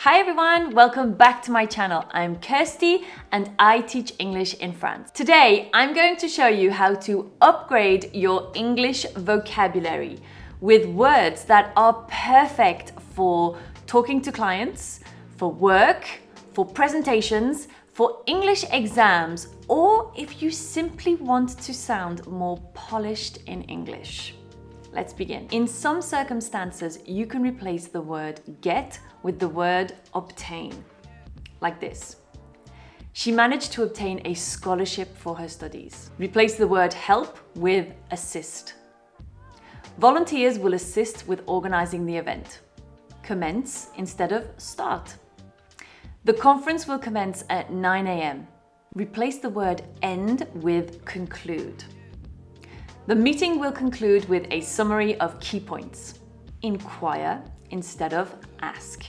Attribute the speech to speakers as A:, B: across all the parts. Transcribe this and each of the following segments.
A: Hi everyone, welcome back to my channel. I'm Kirsty and I teach English in France. Today, I'm going to show you how to upgrade your English vocabulary with words that are perfect for talking to clients, for work, for presentations, for English exams, or if you simply want to sound more polished in English. Let's begin. In some circumstances, you can replace the word get with the word obtain, like this. She managed to obtain a scholarship for her studies. Replace the word help with assist. Volunteers will assist with organizing the event. Commence instead of start. The conference will commence at 9 a.m. Replace the word end with conclude. The meeting will conclude with a summary of key points. Inquire instead of ask.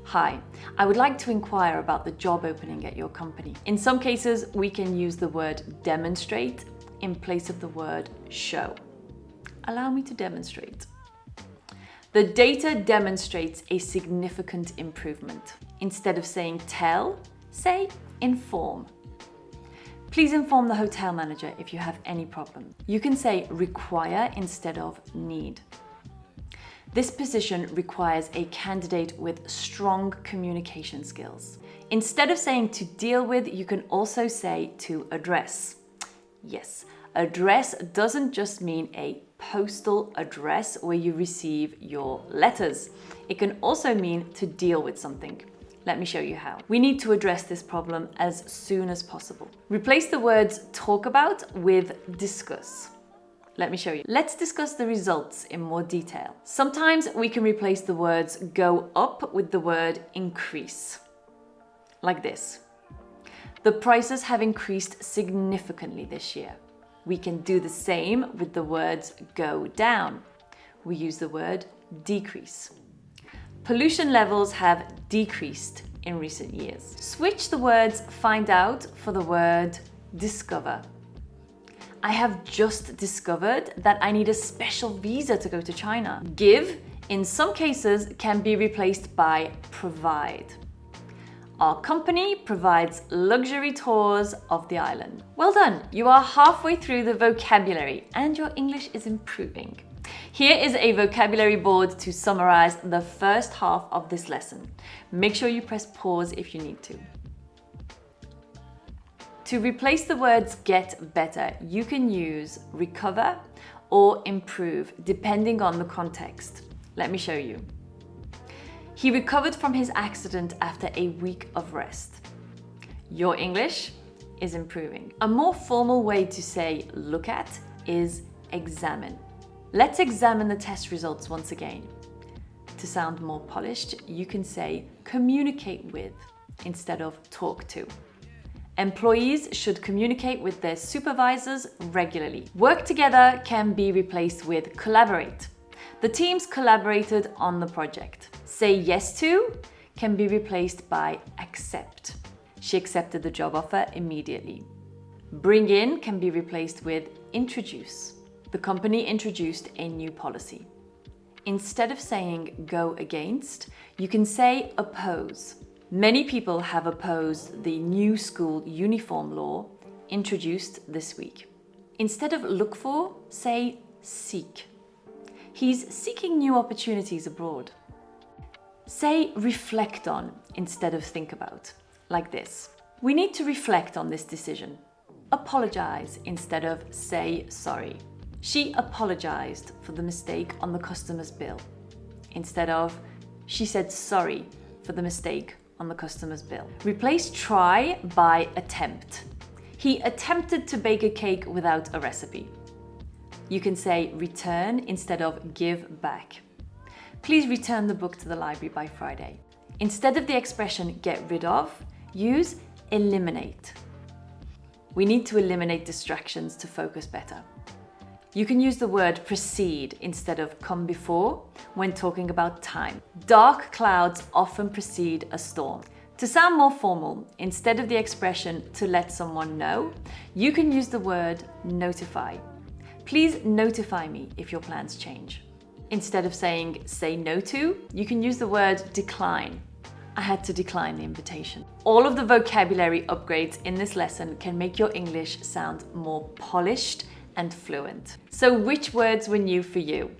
A: Hi, I would like to inquire about the job opening at your company. In some cases, we can use the word demonstrate in place of the word show. Allow me to demonstrate. The data demonstrates a significant improvement. Instead of saying tell, say inform. Please inform the hotel manager if you have any problem. You can say require instead of need. This position requires a candidate with strong communication skills. Instead of saying to deal with, you can also say to address. Yes, address doesn't just mean a postal address where you receive your letters. It can also mean to deal with something. Let me show you how. We need to address this problem as soon as possible. Replace the words talk about with discuss. Let me show you. Let's discuss the results in more detail. Sometimes we can replace the words go up with the word increase. Like this. The prices have increased significantly this year. We can do the same with the words go down. We use the word decrease. Pollution levels have decreased in recent years. Switch the words find out for the word discover. I have just discovered that I need a special visa to go to China. Give, in some cases, can be replaced by provide. Our company provides luxury tours of the island. Well done, you are halfway through the vocabulary and your English is improving. Here is a vocabulary board to summarize the first half of this lesson. Make sure you press pause if you need to. To replace the words get better, you can use recover or improve, depending on the context. Let me show you. He recovered from his accident after a week of rest. Your English is improving. A more formal way to say look at is examine. Let's examine the test results once again. To sound more polished, you can say communicate with instead of talk to. Employees should communicate with their supervisors regularly. Work together can be replaced with collaborate. The teams collaborated on the project. Say yes to can be replaced by accept. She accepted the job offer immediately. Bring in can be replaced with introduce. The company introduced a new policy. Instead of saying go against, you can say oppose. Many people have opposed the new school uniform law introduced this week. Instead of look for, say seek. He's seeking new opportunities abroad. Say reflect on instead of think about, like this. We need to reflect on this decision. Apologize instead of say sorry. She apologized for the mistake on the customer's bill, instead of she said sorry for the mistake on the customer's bill. Replace try by attempt. He attempted to bake a cake without a recipe. You can say return instead of give back. Please return the book to the library by Friday. Instead of the expression get rid of, use eliminate. We need to eliminate distractions to focus better. You can use the word precede instead of come before when talking about time. Dark clouds often precede a storm. To sound more formal, instead of the expression to let someone know, you can use the word notify. Please notify me if your plans change. Instead of saying say no to, you can use the word decline. I had to decline the invitation. All of the vocabulary upgrades in this lesson can make your English sound more polished and fluent. So which words were new for you?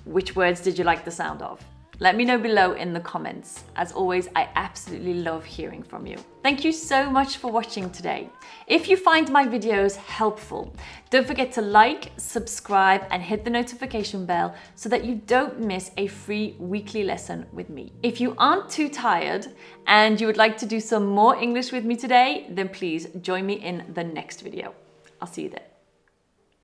A: Which words did you like the sound of? Let me know below in the comments. As always, I absolutely love hearing from you. Thank you so much for watching today. If you find my videos helpful, don't forget to like, subscribe, and hit the notification bell so that you don't miss a free weekly lesson with me. If you aren't too tired and you would like to do some more English with me today, then please join me in the next video. I'll see you there.